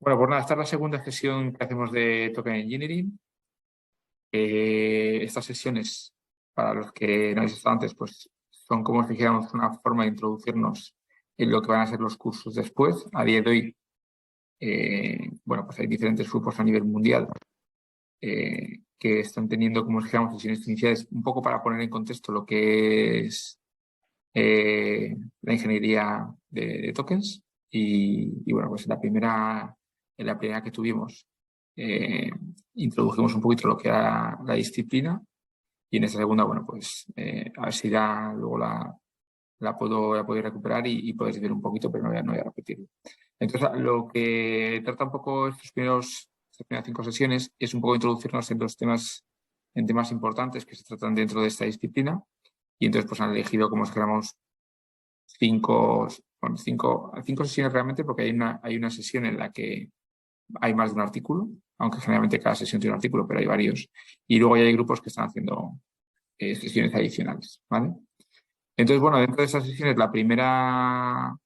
Bueno, pues nada, esta es la segunda sesión que hacemos de Token Engineering. Estas sesiones, para los que no habéis estado antes, pues son como si dijéramos una forma de introducirnos en lo que van a ser los cursos después. A día de hoy, bueno, pues hay diferentes grupos a nivel mundial que están teniendo, como si dijéramos, sesiones iniciales, un poco para poner en contexto lo que es la ingeniería de tokens. Y bueno, pues en la primera que tuvimos, eh, introdujimos un poquito lo que era la disciplina, y en esta segunda, bueno, pues a ver si ya luego la puedo recuperar y podéis ver un poquito, pero no voy a repetirlo. Entonces, lo que trata un poco estas primeras 5 sesiones es un poco introducirnos en temas importantes que se tratan dentro de esta disciplina. Y entonces pues han elegido, como si dijéramos, cinco sesiones realmente, porque hay una sesión en la que hay más de un artículo, aunque generalmente cada sesión tiene un artículo, pero hay varios. Y luego ya hay grupos que están haciendo sesiones adicionales, ¿vale? Entonces, bueno, dentro de esas sesiones, la primera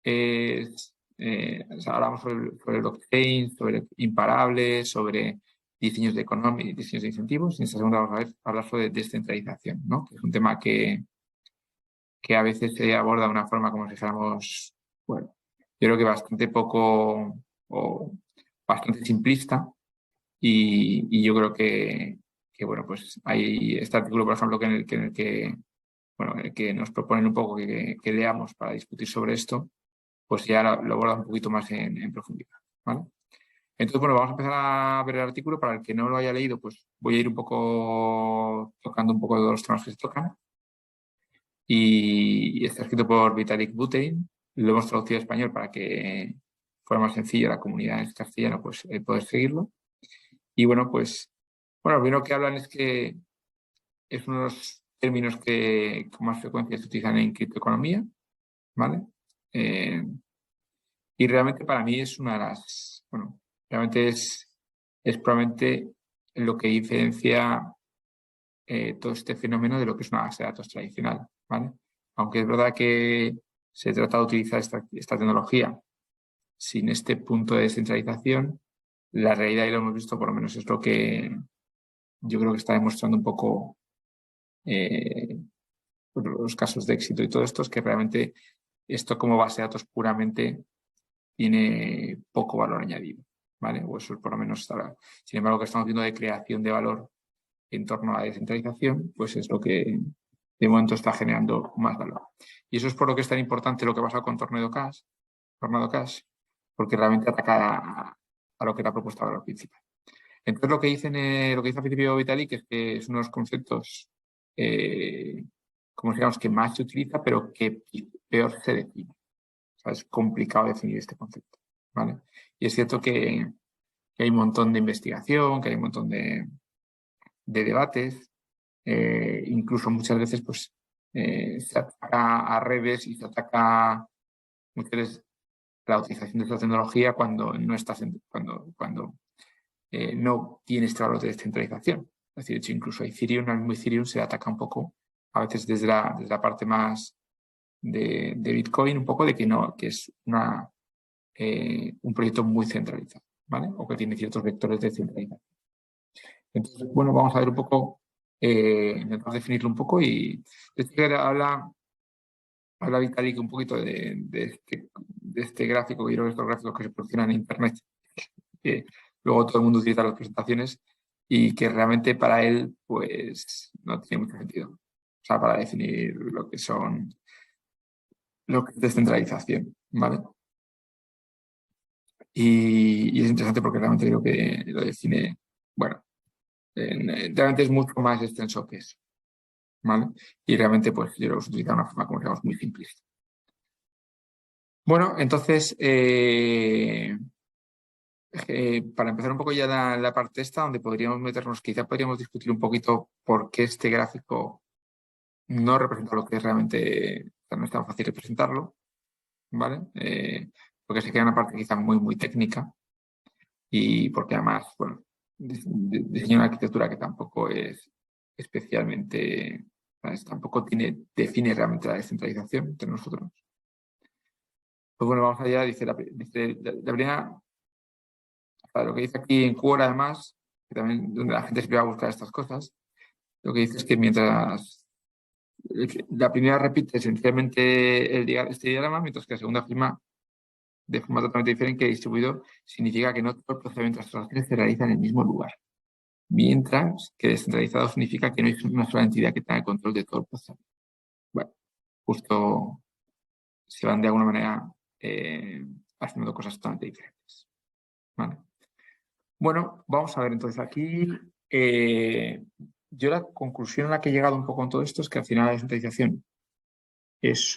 es, o sea, hablamos sobre blockchain, sobre imparables, sobre diseños de economía, diseños de incentivos. Y en esta segunda vamos a hablar sobre descentralización, ¿no? Que es un tema que a veces se aborda de una forma, como si dijéramos, bueno, yo creo que bastante poco o bastante simplista. Y yo creo bueno, pues hay este artículo, por ejemplo, bueno, en el que nos proponen un poco que leamos para discutir sobre esto, pues ya lo aborda un poquito más en profundidad, ¿vale? Entonces, bueno, vamos a empezar a ver el artículo. Para el que no lo haya leído, pues voy a ir un poco tocando un poco de los temas que se tocan. Y está escrito por Vitalik Buterin. Lo hemos traducido a español para que fuera más sencillo la comunidad en castellano, pues poder seguirlo. Y bueno, pues, bueno, lo primero que hablan es que es uno de los términos que con más frecuencia se utilizan en criptoeconomía, ¿vale? Eh, y realmente para mí es una de las, bueno, realmente es probablemente lo que diferencia todo este fenómeno de lo que es una base de datos tradicional, ¿vale? Aunque es verdad que se trata de utilizar esta tecnología sin este punto de descentralización, la realidad, y lo hemos visto, por lo menos es lo que yo creo que está demostrando un poco eh, los casos de éxito y todo esto, es que realmente esto como base de datos puramente tiene poco valor añadido, ¿vale? O eso por lo menos estará. Sin embargo, lo que estamos viendo de creación de valor en torno a la descentralización, pues es lo que de momento está generando más valor. Y eso es por lo que es tan importante lo que pasa con Tornado Cash, porque realmente ataca a lo que era la propuesta de valor principal. Entonces, lo que dice al principio Vitalik es que es uno de los conceptos, como digamos, que más se utiliza, pero que peor se define. O sea, es complicado definir este concepto, ¿vale? Y es cierto que hay un montón de investigación, que hay un montón de debates, incluso muchas veces pues se ataca a redes y se ataca muchas veces la utilización de esta tecnología cuando no estás cuando no tiene este valor de descentralización. Es decir, de hecho, incluso a Ethereum, al mismo Ethereum se ataca un poco, a veces desde la parte más de Bitcoin, un poco de que no, que es un proyecto muy centralizado, ¿vale? O que tiene ciertos vectores de centralización. Entonces, bueno, vamos a ver un poco, intentar definirlo un poco. Y de hecho habla Vitalik un poquito de este gráfico, y creo que estos gráficos que se posicionan en Internet, que luego todo el mundo utiliza las presentaciones y que realmente para él pues no tiene mucho sentido. O sea, para definir lo que es descentralización, ¿vale? Y es interesante porque realmente creo que lo define, bueno, realmente es mucho más extenso que eso, ¿vale? Y realmente pues yo lo utilizo de una forma, como digamos, muy simplista. Bueno, entonces, para empezar un poco ya la parte esta, donde podríamos meternos, quizá podríamos discutir un poquito por qué este gráfico no representa lo que es realmente, o sea, no es tan fácil representarlo, ¿vale? Porque se queda una parte quizá muy, muy técnica, y porque además, bueno, diseña una arquitectura que tampoco es especialmente, ¿sabes? Tampoco define realmente la descentralización entre nosotros. Pues bueno, vamos allá. Dice la primera. lo que dice aquí en Quora, además, que también donde la gente siempre va a buscar estas cosas, lo que dice es que mientras la primera repite esencialmente este diagrama, mientras que la segunda afirma de forma totalmente diferente que distribuido significa que no todo el procedimiento de abstracción se realiza en el mismo lugar. Mientras que descentralizado significa que no hay una sola entidad que tenga el control de todo el proceso. Bueno, justo se van de alguna manera haciendo cosas totalmente diferentes. ¿Vale? Bueno, vamos a ver entonces aquí. Yo la conclusión a la que he llegado un poco en todo esto es que al final la descentralización es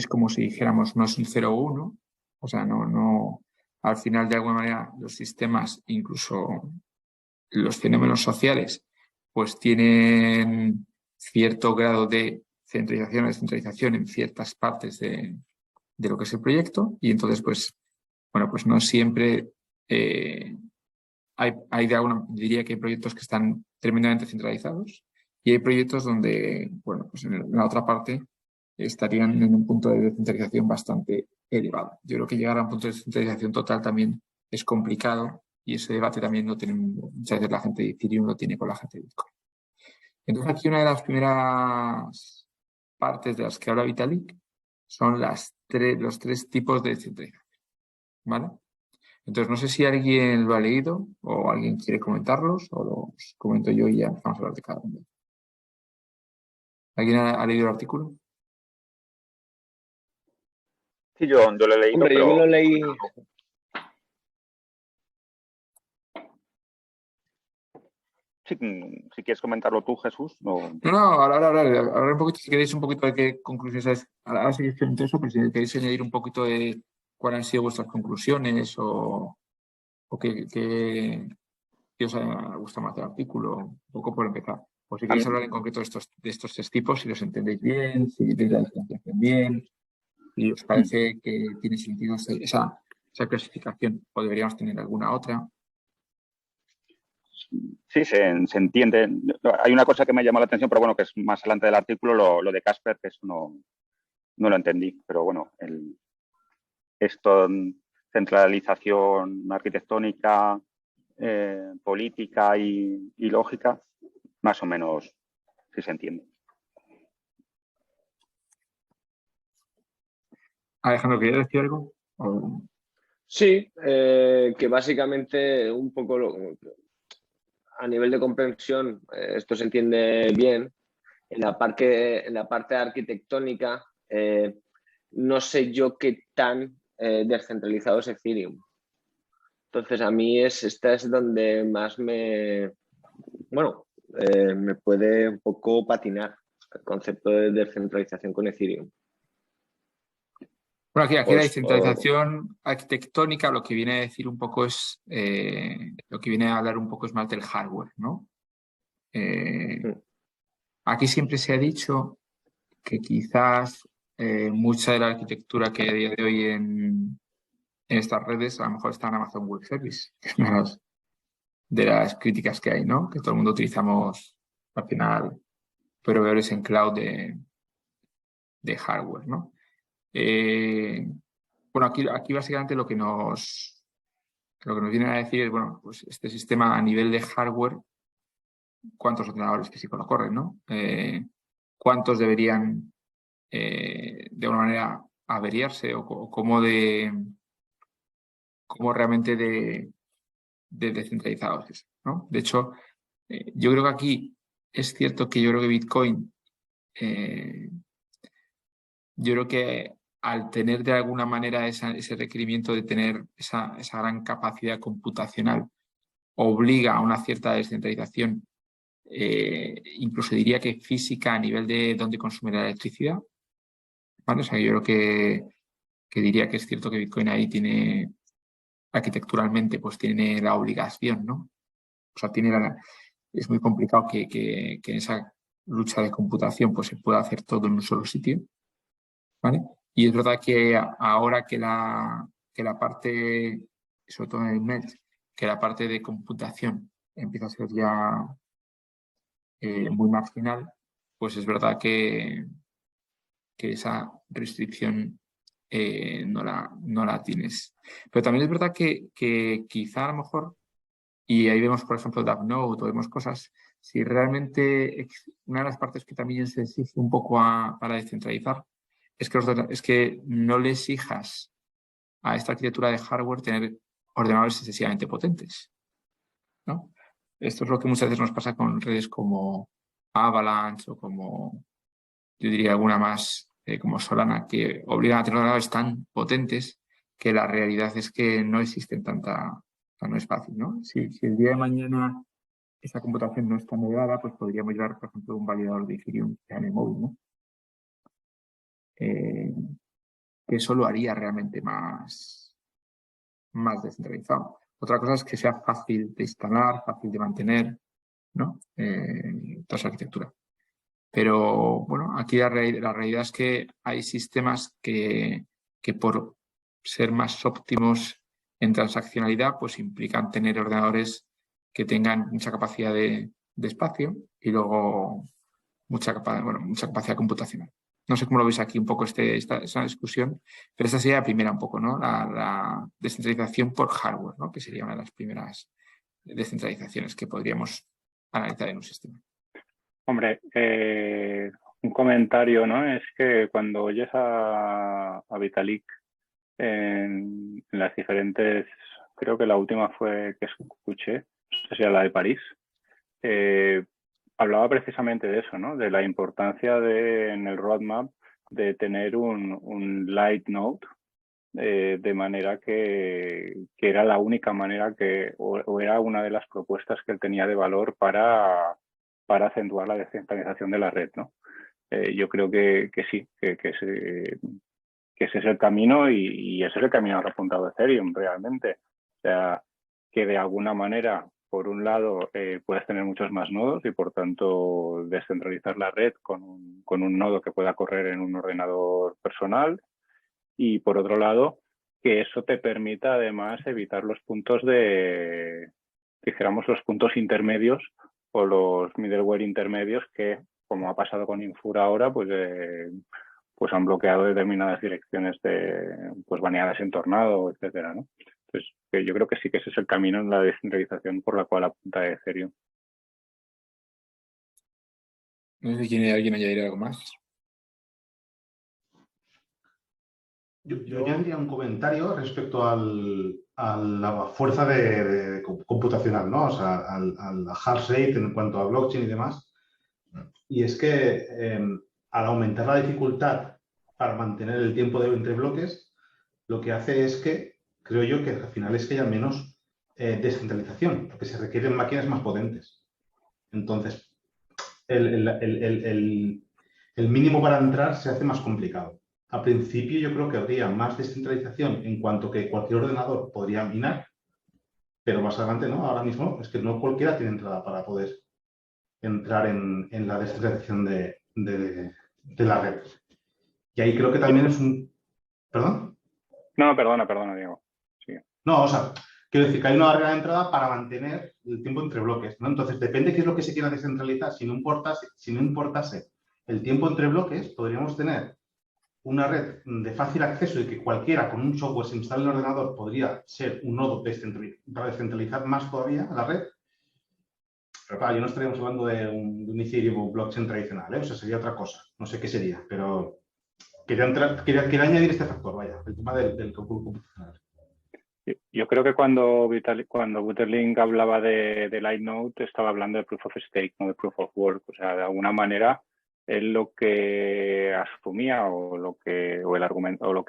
como si dijéramos no es un 0 o 1, o sea, no, al final de alguna manera los sistemas, incluso los fenómenos sociales, pues tienen cierto grado de centralización o descentralización en ciertas partes de lo que es el proyecto y entonces pues, bueno, pues no siempre hay diría que hay proyectos que están tremendamente centralizados y hay proyectos donde, bueno, pues en la otra parte estarían en un punto de descentralización bastante elevado. Yo creo que llegar a un punto de descentralización total también es complicado y ese debate también no tiene, muchas veces la gente de Ethereum lo tiene con la gente de Bitcoin. Entonces aquí una de las primeras partes de las que habla Vitalik son los tres tipos de descentralización, ¿vale? Entonces no sé si alguien lo ha leído o alguien quiere comentarlos o los comento yo y ya vamos a hablar de cada uno. ¿Alguien ha leído el artículo? Sí, yo lo he leído, Hombre, pero... yo me lo leí. Sí, si quieres comentarlo tú, Jesús. No, ahora un poquito, si queréis un poquito de qué conclusiones es. Ahora sí que es eso, pero si queréis añadir un poquito de cuáles han sido vuestras conclusiones o qué os ha gustado más del artículo, un poco por empezar. O si queréis hablar en concreto de estos tres tipos, si los entendéis bien, si veis la diferenciación bien, si os parece que tiene sentido esa clasificación o deberíamos tener alguna otra. Sí, se entiende. Hay una cosa que me llama la atención, pero bueno, que es más adelante del artículo, lo de Casper, que eso no lo entendí. Pero bueno, esto, centralización arquitectónica, política y lógica, más o menos sí se entiende. Alejandro, ¿querías decir algo? Sí, que básicamente un poco a nivel de comprensión esto se entiende bien. En la parte arquitectónica no sé yo qué tan descentralizado es Ethereum. Entonces a mí esta es donde más me puede un poco patinar el concepto de descentralización con Ethereum. Bueno, aquí la descentralización arquitectónica lo que viene a decir un poco es, lo que viene a hablar un poco es más del hardware, ¿no? Aquí siempre se ha dicho que quizás mucha de la arquitectura que hay a día de hoy en estas redes a lo mejor está en Amazon Web Service, que es una de las críticas que hay, ¿no? Que todo el mundo utilizamos al final proveedores en cloud de hardware, ¿no? Bueno, aquí básicamente lo que nos viene a decir es, bueno, pues este sistema a nivel de hardware, ¿cuántos ordenadores físicos lo corren, no? ¿Cuántos deberían de alguna manera averiarse o cómo realmente de descentralizados es, ¿no? De hecho, yo creo que aquí es cierto que yo creo que Bitcoin, yo creo que al tener de alguna manera ese requerimiento de tener esa gran capacidad computacional, obliga a una cierta descentralización, incluso diría que física a nivel de dónde consume la electricidad. ¿Vale? O sea, yo creo que diría que es cierto que Bitcoin ahí tiene, arquitecturalmente, pues tiene la obligación, ¿no? O sea, es muy complicado que en esa lucha de computación pues se pueda hacer todo en un solo sitio, ¿vale? Y es verdad que ahora que la parte, sobre todo en el MET, que la parte de computación empieza a ser ya muy marginal, pues es verdad que esa restricción no la tienes. Pero también es verdad que quizá a lo mejor, y ahí vemos, por ejemplo, DAppNode o vemos cosas, si realmente una de las partes que también se exige un poco para descentralizar es que no le exijas a esta arquitectura de hardware tener ordenadores excesivamente potentes, ¿no? Esto es lo que muchas veces nos pasa con redes como Avalanche o como, yo diría, alguna más como Solana, que obligan a tener ordenadores tan potentes que la realidad es que no existen no es fácil, ¿no? Si el día de mañana esa computación no está moderada, pues podríamos llevar, por ejemplo, un validador de Ethereum en el móvil, ¿no? Que eso lo haría realmente más descentralizado. Otra cosa es que sea fácil de instalar, fácil de mantener, ¿no? Toda esa arquitectura. Pero bueno, aquí la realidad es que hay sistemas que por ser más óptimos en transaccionalidad, pues implican tener ordenadores que tengan mucha capacidad de espacio y luego mucha capacidad computacional. No sé cómo lo veis aquí un poco esa discusión, pero esta sería la primera un poco, ¿no? La descentralización por hardware, ¿no? Que sería una de las primeras descentralizaciones que podríamos analizar en un sistema. Hombre, un comentario, ¿no? Es que cuando oyes a Vitalik en las diferentes, creo que la última fue que escuché, no sé si era la de París, hablaba precisamente de eso, ¿no? De la importancia en el roadmap de tener un light node, de manera que era la única manera o era una de las propuestas que él tenía de valor para acentuar la descentralización de la red, ¿no? Yo creo que sí, que ese es el camino y ese es el camino que ha apuntado Ethereum realmente. O sea, que de alguna manera, por un lado, puedes tener muchos más nodos y por tanto descentralizar la red con un nodo que pueda correr en un ordenador personal, y por otro lado, que eso te permita además evitar los puntos dijéramos, los puntos intermedios o los middleware intermedios que, como ha pasado con Infura ahora, pues han bloqueado determinadas direcciones pues baneadas en Tornado, etcétera, ¿no? Entonces, yo creo que sí que ese es el camino en la descentralización por la cual apunta Ethereum. No sé si quiere alguien añadir algo más. Yo añadiría un comentario respecto a la fuerza computacional, ¿no? O sea, al hash rate en cuanto a blockchain y demás. Y es que al aumentar la dificultad para mantener el tiempo entre bloques, lo que hace es que, creo yo, que al final es que haya menos descentralización, porque se requieren máquinas más potentes. Entonces, el mínimo para entrar se hace más complicado. Al principio yo creo que habría más descentralización en cuanto que cualquier ordenador podría minar, pero más adelante no, ahora mismo es que no cualquiera tiene entrada para poder entrar en la descentralización de la red. Y ahí creo que también es un... ¿Perdón? No, perdona, Diego. Sí. No, o sea, quiero decir que hay una barrera de entrada para mantener el tiempo entre bloques, ¿no? Entonces, depende qué es lo que se quiera descentralizar. Si no importase el tiempo entre bloques, podríamos tener una red de fácil acceso y que cualquiera con un software se instale en el ordenador podría ser un nodo para descentralizar más todavía la red. Pero claro, yo no estaríamos hablando de un Ethereum o blockchain tradicional, ¿eh? O sea, sería otra cosa. No sé qué sería, pero quería añadir este factor, vaya, el tema del cálculo computacional. Yo creo que cuando Buterin hablaba de Lightnode estaba hablando de Proof of Stake, no de Proof of Work. O sea, de alguna manera, él lo que asumía o el argumento,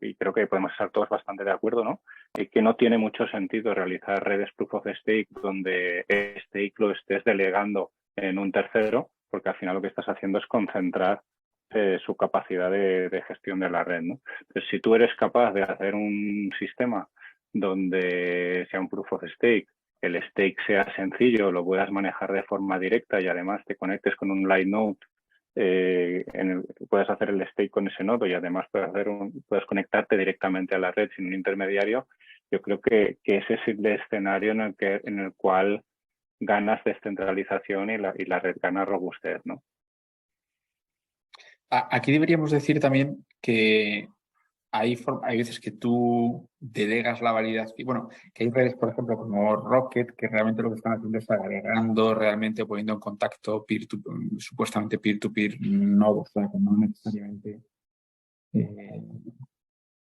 y creo que podemos estar todos bastante de acuerdo, ¿no? Que no tiene mucho sentido realizar redes Proof of Stake donde stake lo estés delegando en un tercero, porque al final lo que estás haciendo es concentrar su capacidad de gestión de la red, ¿no? Entonces, si tú eres capaz de hacer un sistema donde sea un proof of stake, el stake sea sencillo, lo puedas manejar de forma directa y además te conectes con un light node, puedes hacer el stake con ese nodo y además puedes conectarte directamente a la red sin un intermediario, yo creo que ese es el escenario en el cual ganas descentralización y la red gana robustez, ¿no? Aquí deberíamos decir también que hay veces que tú delegas la validación. Bueno, que hay redes, por ejemplo, como Rocket, que realmente lo que están haciendo es agregando, realmente poniendo en contacto supuestamente peer-to-peer nodos, o sea, que no necesariamente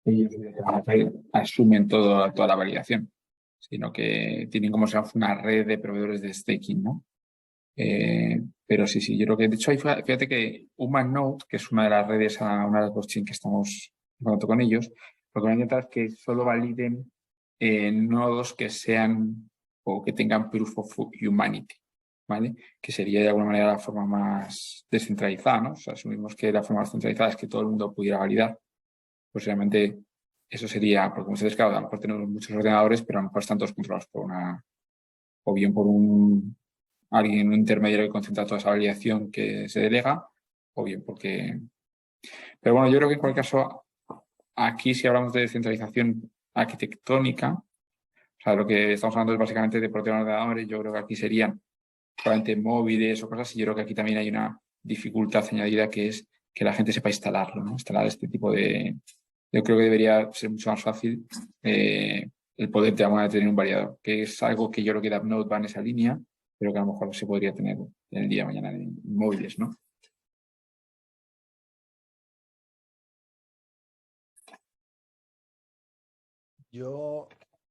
ellos directamente asumen toda la validación, sino que tienen como si fuera una red de proveedores de staking, ¿no? Pero sí, yo creo que, de hecho, fíjate que HumanNode, que es una de las redes, una de las blockchain que estamos en contacto con ellos, lo que van a intentar es que solo validen nodos que sean o que tengan proof of humanity, ¿vale? Que sería de alguna manera la forma más descentralizada, ¿no? O sea, asumimos que la forma más centralizada es que todo el mundo pudiera validar, pues realmente eso sería, porque muchas veces, claro, a lo mejor tenemos muchos ordenadores, pero a lo mejor están todos controlados por o bien por alguien, un intermediario que concentra toda esa validación que se delega, o bien porque... Pero bueno, yo creo que en cualquier caso, aquí si hablamos de descentralización arquitectónica, o sea, lo que estamos hablando es básicamente de proteger ordenadores, yo creo que aquí serían probablemente móviles o cosas, y yo creo que aquí también hay una dificultad añadida que es que la gente sepa instalarlo, ¿no? Instalar este tipo de... Yo creo que debería ser mucho más fácil el poder de alguna manera tener un variador, que es algo que yo creo que DAppNode va en esa línea, pero que a lo mejor se podría tener en el día de mañana en móviles, ¿no? Yo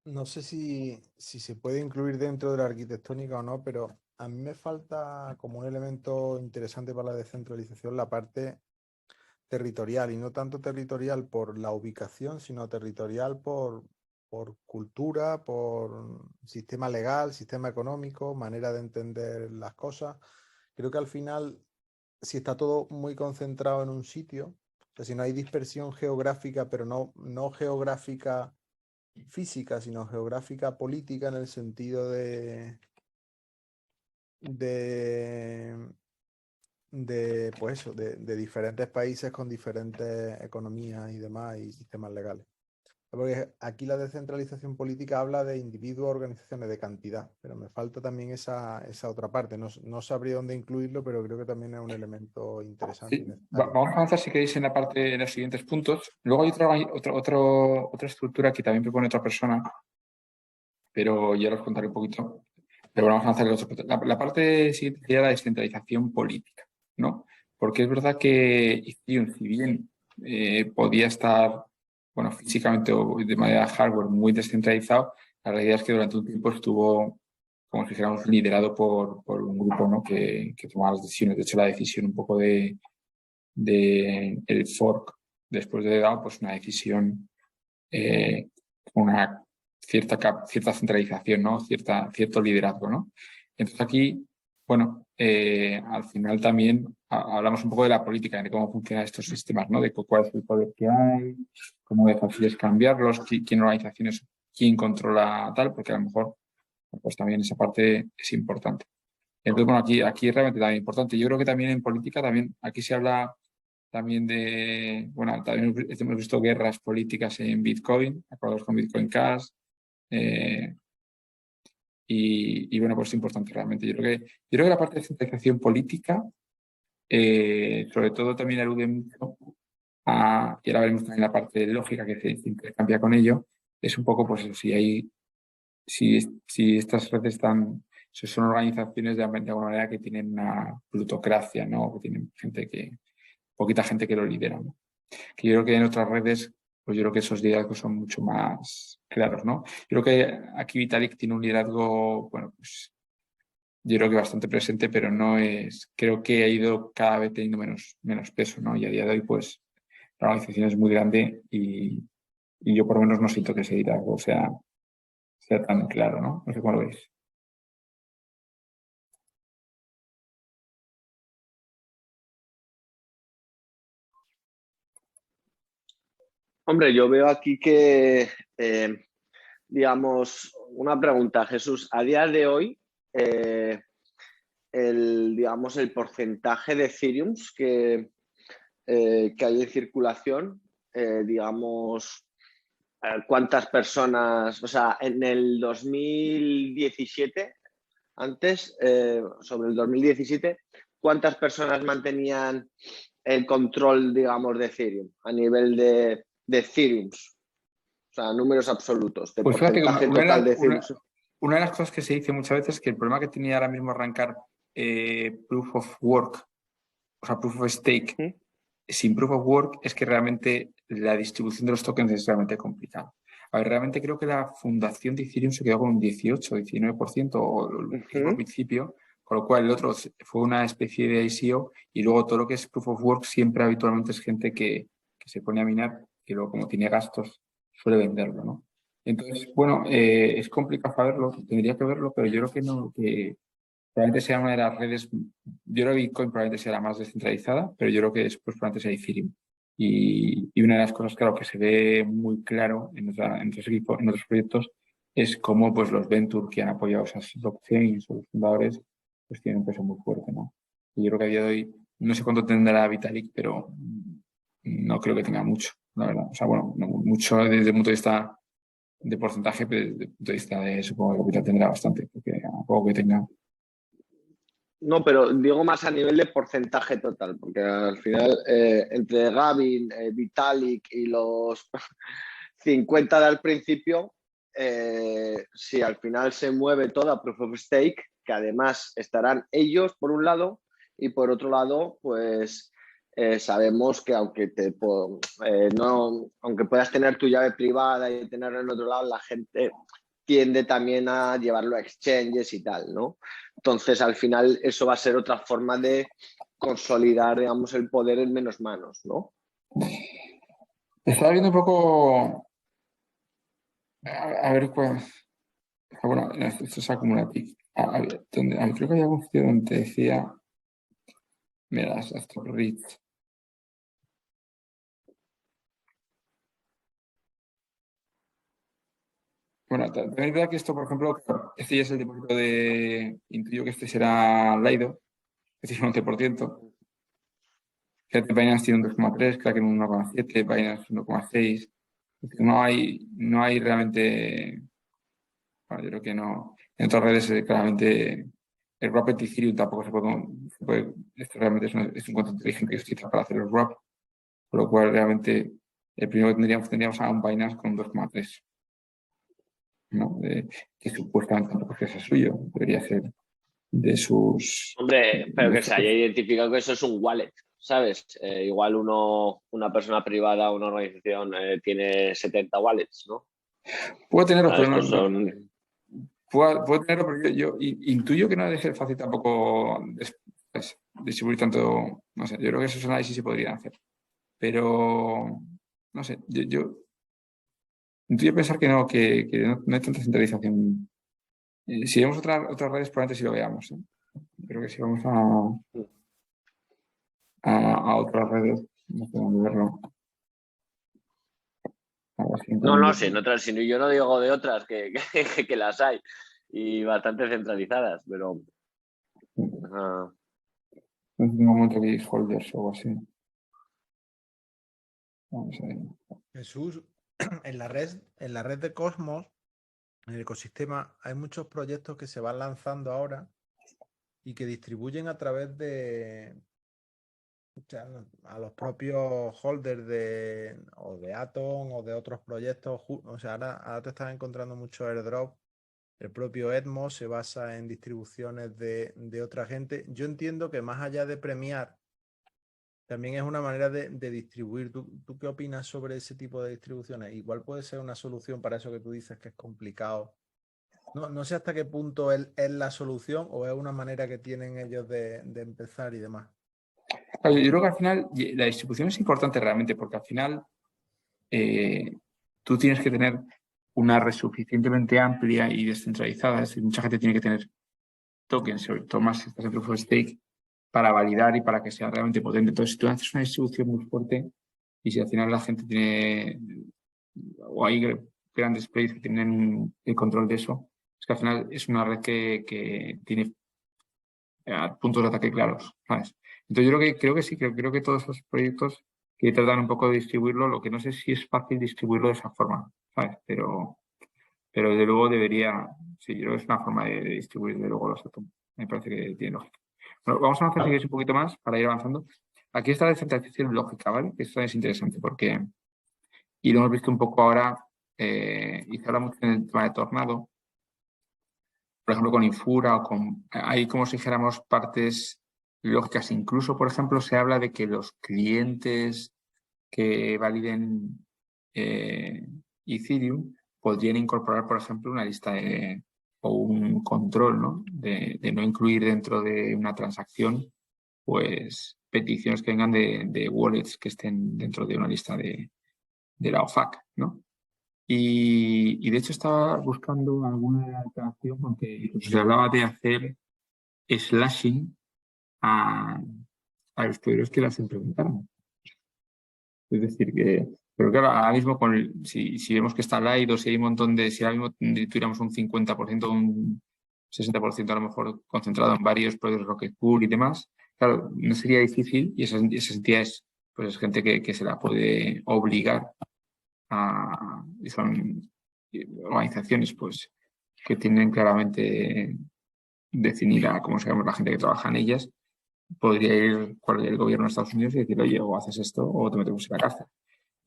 no sé si se puede incluir dentro de la arquitectónica o no, pero a mí me falta como un elemento interesante para la descentralización la parte territorial, y no tanto territorial por la ubicación, sino territorial por cultura, por sistema legal, sistema económico, manera de entender las cosas. Creo que al final, si está todo muy concentrado en un sitio, o sea, si no hay dispersión geográfica, pero no geográfica física, sino geográfica política, en el sentido de pues eso, de diferentes países con diferentes economías y demás y sistemas legales. Porque aquí la descentralización política habla de individuos, organizaciones, de cantidad, pero me falta también esa otra parte. No sabría dónde incluirlo, pero creo que también es un elemento interesante. Sí. Vamos a avanzar, si queréis, en la parte, en los siguientes puntos. Luego hay otra estructura que también propone otra persona, pero ya os contaré un poquito. Pero bueno, vamos a avanzar en los otros puntos. La parte siguiente sería la descentralización política, ¿no? Porque es verdad que Ethereum, si bien podía estar, bueno, físicamente o de manera hardware muy descentralizado, la realidad es que durante un tiempo estuvo, como si dijéramos, liderado por un grupo, ¿no? que tomaba las decisiones. De hecho, la decisión un poco de el fork después de DAO, pues una decisión, una cierta centralización, ¿no? Cierto liderazgo, ¿no? Entonces aquí, bueno, al final también hablamos un poco de la política, de cómo funcionan estos sistemas, ¿no? De cuál es el poder que hay, cómo de fácil es cambiarlos, quién organizaciones, quién controla tal, porque a lo mejor pues también esa parte es importante. Entonces, bueno, aquí es realmente también importante. Yo creo que también en política, también aquí se habla también de, bueno, también hemos visto guerras políticas en Bitcoin, acuerdos con Bitcoin Cash, y bueno, pues es importante realmente. Yo creo que la parte de centralización política, sobre todo también alude mucho y ahora veremos también la parte lógica que se intercambia con ello, es un poco, pues si estas redes son organizaciones de alguna manera que tienen una plutocracia, ¿no? Que tienen poquita gente que lo lidera, ¿no? Que yo creo que en otras redes, pues yo creo que esos liderazgos son mucho más claros, ¿no? Yo creo que aquí Vitalik tiene un liderazgo, bueno, pues yo creo que bastante presente, pero creo que ha ido cada vez teniendo menos peso, ¿no? Y a día de hoy, pues, la organización es muy grande y yo por lo menos no siento que ese liderazgo sea tan claro, ¿no? No sé cómo lo veis. Hombre, yo veo aquí que, digamos, una pregunta, Jesús. A día de hoy, el porcentaje de Ethereum que hay en circulación, digamos, cuántas personas, o sea, en el 2017, antes, sobre el 2017, ¿cuántas personas mantenían el control, digamos, de Ethereum a nivel de de Ethereum. O sea, números absolutos, de Pues fíjate que porcentaje total de Ethereum. una de las cosas que se dice muchas veces es que el problema que tenía ahora mismo arrancar Proof of Work, o sea, Proof of Stake, sin Proof of Work es que realmente la distribución de los tokens es realmente complicada. A ver, realmente creo que la fundación de Ethereum se quedó con un 18, 19% o al principio, con lo cual el otro fue una especie de ICO y luego todo lo que es Proof of Work siempre habitualmente es gente que se pone a minar y luego como tiene gastos suele venderlo, ¿no? Entonces, bueno, es complicado saberlo, tendría que verlo, pero yo creo que no, que probablemente sea una de las redes, yo creo que Bitcoin probablemente sea la más descentralizada, pero yo creo que después probablemente sea Ethereum. Y una de las cosas, claro, que se ve muy claro en otros equipos, en otros proyectos, es cómo pues, los Venture que han apoyado esas blockchains o los fundadores, pues tienen un peso muy fuerte, ¿no? Y yo creo que a día de hoy, no sé cuánto tendrá Vitalik, pero no creo que tenga mucho, la verdad. O sea, bueno, no mucho desde el punto de vista de porcentaje, pero desde el punto de vista de, supongo que capital tendrá bastante, porque a poco que tenga. No, pero digo más a nivel de porcentaje total, porque al final entre Gavin, Vitalik y los 50 del principio, si al final se mueve toda Proof of Stake, que además estarán ellos por un lado y por otro lado, pues sabemos que aunque aunque puedas tener tu llave privada y tenerlo en otro lado, la gente tiende también a llevarlo a exchanges y tal, ¿no? Entonces, al final, eso va a ser otra forma de consolidar, digamos, el poder en menos manos, ¿no? Estaba viendo un poco, a ver cuál. Bueno, esto es acumulativo. Creo que hay algún sitio donde decía, mira, hasta Rich. Bueno, también es verdad que esto, por ejemplo, este ya es el depósito de, intuyo que este será Lido, este es un 11%. Fíjate, Binance tiene un 2,3, Kraken un 1,7, Binance 1,6. No hay realmente, bueno, yo creo que no. En otras redes claramente el wrap de Ethereum tampoco se puede esto realmente es un contrato inteligente que se utiliza para hacer los wrap, por lo cual realmente el primero que tendríamos a un Binance con un 2,3, ¿no? Que supuestamente tampoco es suyo, debería ser de sus... Hombre, pero que se haya identificado que eso es un wallet, ¿sabes? Igual una persona privada, una organización tiene 70 wallets, ¿no? Puedo tenerlo, pero no... Pues son... Puedo tenerlo, pero yo intuyo que no debe ser fácil tampoco distribuir tanto... No sé, yo creo que esos análisis se podrían hacer. Pero, no sé, yo intuyo pensar que no hay tanta centralización. Si vemos otras redes, probablemente sí lo veamos. Creo que si vamos a otras redes, no podemos verlo. No sé, en otras, yo no digo de otras que las hay y bastante centralizadas, pero... En un momento que hay holders o algo así. Vamos a ver. Jesús, en la red de Cosmos, en el ecosistema, hay muchos proyectos que se van lanzando ahora y que distribuyen a través de a los propios holders o de Atom o de otros proyectos. O sea, ahora te estás encontrando mucho airdrop. El propio Edmos se basa en distribuciones de otra gente. Yo entiendo que más allá de premiar, también es una manera de distribuir. ¿Tú qué opinas sobre ese tipo de distribuciones? Igual puede ser una solución para eso que tú dices que es complicado. No sé hasta qué punto es la solución o es una manera que tienen ellos de empezar y demás. Claro, yo creo que al final la distribución es importante realmente porque al final tú tienes que tener una red suficientemente amplia y descentralizada. Es decir, mucha gente tiene que tener tokens, sobre todo más si estás en Proof of Stake, para validar y para que sea realmente potente. Entonces, si tú haces una distribución muy fuerte y si al final la gente tiene, o hay grandes players que tienen el control de eso, es que al final es una red que tiene puntos de ataque claros, ¿sabes? Entonces yo creo que sí, creo que todos esos proyectos que tratan un poco de distribuirlo, lo que no sé si es fácil distribuirlo de esa forma, ¿sabes? Pero desde luego debería, sí, yo creo que es una forma de distribuir de luego los átomos. Me parece que tiene lógica. Bueno, vamos a avanzar si queréis un poquito más para ir avanzando. Aquí está la descentralización lógica, ¿vale? Esto es interesante porque Y lo hemos visto un poco ahora, y se habla mucho en el tema de Tornado, por ejemplo, con Infura, hay como si dijéramos partes lógicas. Incluso, por ejemplo, se habla de que los clientes que validen Ethereum podrían incorporar, por ejemplo, una lista o un control, ¿no? De no incluir dentro de una transacción pues peticiones que vengan de wallets que estén dentro de una lista de la OFAC, ¿no? Y de hecho estaba buscando alguna alternativa porque incluso se hablaba de hacer slashing a los poderes que las implementaran. Es decir, pero claro, ahora mismo si vemos que está Lido, si hay un montón si ahora mismo tuviéramos un 50%, un 60% a lo mejor concentrado en varios proyectos Rocket Pool y demás, claro, no sería difícil y esas entidades, pues es gente que se la puede obligar y son organizaciones pues que tienen claramente definida cómo se llama la gente que trabaja en ellas, podría ir el gobierno de Estados Unidos y decir, oye, o haces esto o te metemos en la cárcel.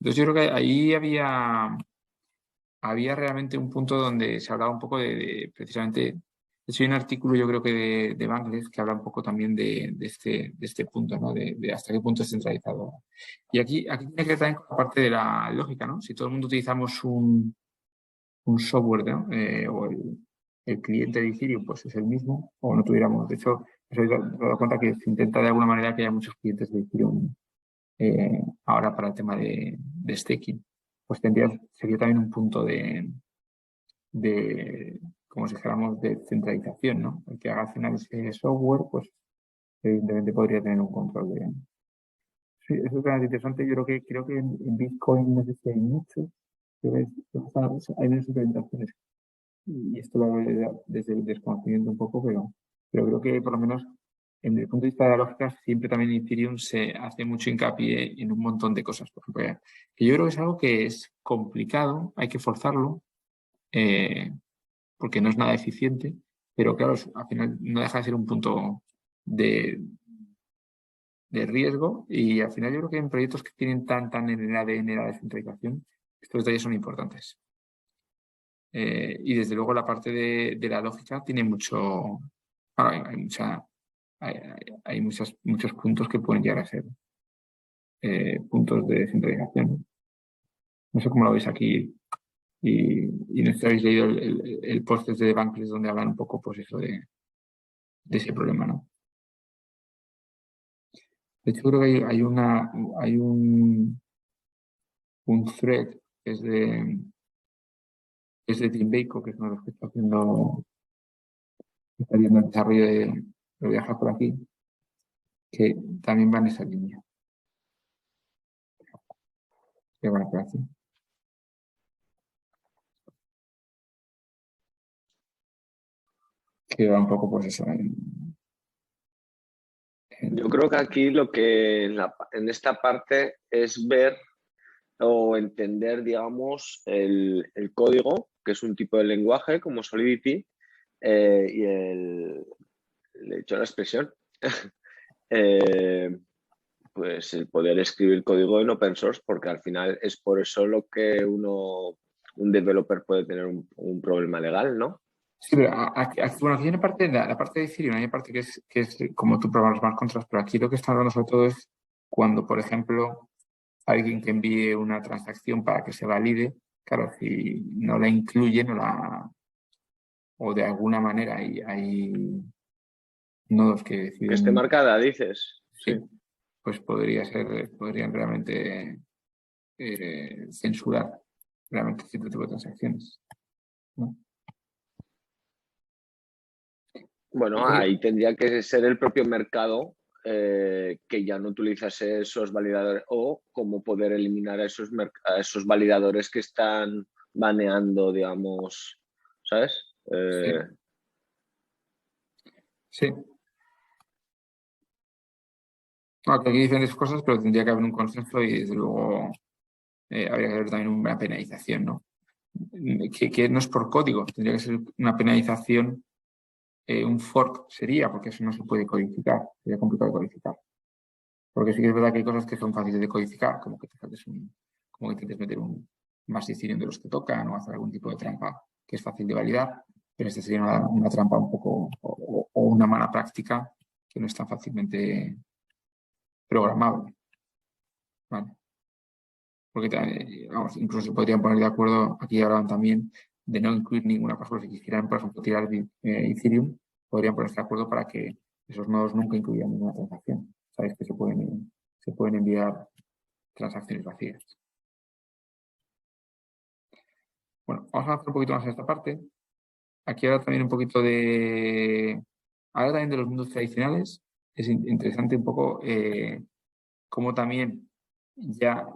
Entonces yo creo que ahí había realmente un punto donde se hablaba un poco de precisamente, de hecho hay un artículo yo creo que de Bangles que habla un poco también de este punto, ¿no? De hasta qué punto es centralizado. Y aquí tiene que ver también con la parte de la lógica, ¿no? Si todo el mundo utilizamos un software, ¿no? O el cliente de Ethereum pues es el mismo, o no tuviéramos, de hecho, me he dado cuenta que se intenta de alguna manera que haya muchos clientes de Ethereum ahora para el tema de staking, pues sería también un punto de como si dijéramos, de centralización, ¿no? El que haga análisis de software, pues evidentemente podría tener un control de... Sí, eso es bastante interesante. Yo creo que en Bitcoin no sé si hay mucho, hay menos implementaciones. Y esto lo veo desde el desconocimiento un poco, pero creo que por lo menos en el punto de vista de la lógica, siempre también en Ethereum se hace mucho hincapié en un montón de cosas. Por ejemplo, que yo creo que es algo que es complicado, hay que forzarlo, porque no es nada eficiente, pero claro, al final no deja de ser un punto de riesgo y al final yo creo que en proyectos que tienen tan en el ADN la descentralización, estos detalles son importantes. Y desde luego la parte de la lógica tiene mucho... Claro, hay muchos puntos que pueden llegar a ser puntos de descentralización. No sé cómo lo veis aquí. Y no sé si habéis leído el post de Bankless donde hablan un poco pues eso de ese problema, ¿no? De hecho, creo que hay un thread que es de Tim Bako, que es uno de los que está haciendo el desarrollo de viajar por aquí, que también va en esa línea. Que van por aquí. Que va un poco pues eso. Yo creo que aquí lo que en esta parte es ver o entender, digamos, el código, que es un tipo de lenguaje como Solidity, y le he hecho la expresión, pues el poder escribir código en open source, porque al final es por eso lo que un developer puede tener un problema legal, ¿no? Sí, pero aquí hay una parte, la parte de Ethereum, hay una parte que es como tú programas más contras, pero aquí lo que está hablando sobre todo es cuando, por ejemplo, alguien que envíe una transacción para que se valide, claro, si no la incluye, o de alguna manera hay nodos que deciden... Que esté marcada, dices. Sí, pues podrían realmente censurar realmente cierto tipo de transacciones, ¿no? Bueno, ahí tendría que ser el propio mercado que ya no utilizase esos validadores o cómo poder eliminar a esos validadores que están baneando, digamos, ¿sabes? Sí. Aquí hay diferentes cosas, pero tendría que haber un consenso y desde luego habría que haber también una penalización, ¿no? Que no es por código, tendría que ser una penalización, un fork sería, porque eso no se puede codificar, sería complicado de codificar. Porque sí que es verdad que hay cosas que son fáciles de codificar, como que te saltes como que intentes meter más Ethereum de los que tocan o hacer algún tipo de trampa que es fácil de validar, pero esta sería una trampa un poco o una mala práctica que no es tan fácilmente programable. ¿Vale? Porque vamos, incluso se podrían poner de acuerdo, aquí hablaban también de no incluir ninguna, por ejemplo, si quisieran, por ejemplo, tirar Ethereum, podrían ponerse de acuerdo para que esos nodos nunca incluyan ninguna transacción. Sabéis que se pueden enviar transacciones vacías. Bueno, vamos a avanzar un poquito más en esta parte. Aquí ahora también un poquito ahora también de los mundos tradicionales. Es interesante un poco cómo también ya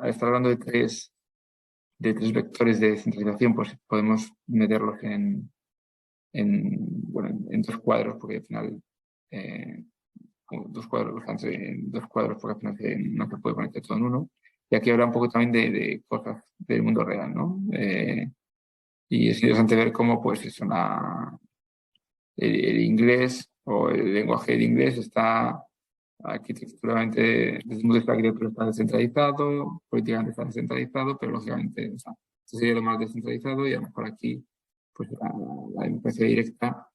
al estar hablando de tres vectores de descentralización, pues podemos meterlos en dos cuadros, porque al final dos cuadros porque al final no se puede conectar todo en uno. Y aquí habla un poco también de cosas del mundo real, ¿no? Y es interesante ver cómo pues el inglés o el lenguaje de inglés está arquitecturalmente, desde el punto de vista arquitectónico está descentralizado, políticamente está descentralizado, pero lógicamente esto sería lo más descentralizado y a lo mejor aquí pues la democracia directa